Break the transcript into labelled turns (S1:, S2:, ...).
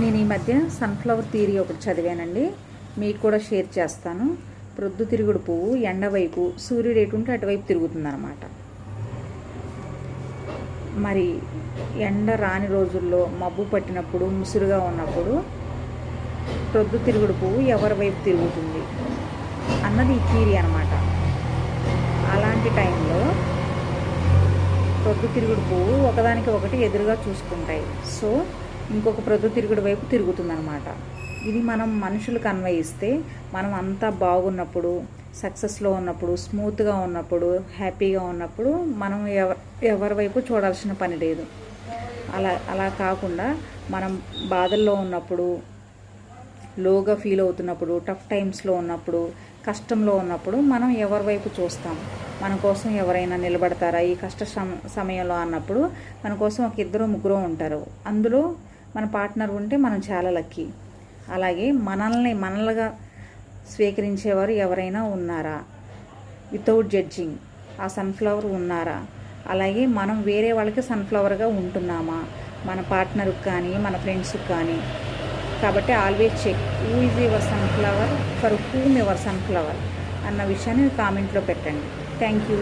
S1: నేను ఈ మధ్య సన్ఫ్లవర్ థియరీ ఒకటి చదివానండి, మీకు కూడా షేర్ చేస్తాను. ప్రొద్దుతిరుగుడు పువ్వు ఎండ వైపు, సూర్యుడు ఎటుంటే అటువైపు తిరుగుతుందన్నమాట. మరి ఎండ రాని రోజుల్లో మబ్బు పట్టినప్పుడు, ముసురుగా ఉన్నప్పుడు ప్రొద్దుతిరుగుడు పువ్వు ఎవరి వైపు తిరుగుతుంది అన్నది ఈ థియరీ అన్నమాట. అలాంటి టైంలో ప్రొద్దుతిరుగుడు పువ్వు ఒకదానికి ఒకటి ఎదురుగా చూసుకుంటాయి. సో ఇంకొక ప్రొద్దుతిరుగుడు వైపు తిరుగుతుందన్నమాట. ఇది మనం మనుషులకు అన్వయిస్తే, మనం అంతా బాగున్నప్పుడు, సక్సెస్లో ఉన్నప్పుడు, స్మూత్గా ఉన్నప్పుడు, హ్యాపీగా ఉన్నప్పుడు మనం ఎవరి వైపు చూడాల్సిన పని లేదు. అలా కాకుండా మనం బాధల్లో ఉన్నప్పుడు, లోగా ఫీల్ అవుతున్నప్పుడు, టఫ్ టైమ్స్లో ఉన్నప్పుడు, కష్టంలో ఉన్నప్పుడు మనం ఎవరి వైపు చూస్తాం? మన కోసం ఎవరైనా నిలబడతారా ఈ కష్ట సమయంలో అన్నప్పుడు మన కోసం ఒక ఇద్దరు ముగ్గురు ఉంటారు. అందులో మన పార్ట్నర్ ఉంటే మనం చాలా లక్కీ. అలాగే మనల్గా స్వీకరించేవారు ఎవరైనా ఉన్నారా? వితౌట్ జడ్జింగ్ ఆ సన్ఫ్లవర్ ఉన్నారా? అలాగే మనం వేరే వాళ్ళకి సన్ఫ్లవర్గా ఉంటున్నామా? మన పార్ట్నర్కి కానీ, మన ఫ్రెండ్స్కి కానీ. కాబట్టి always check who is your sunflower, for whom your sunflower అన్న విషయాన్ని కామెంట్లో పెట్టండి. Thank you.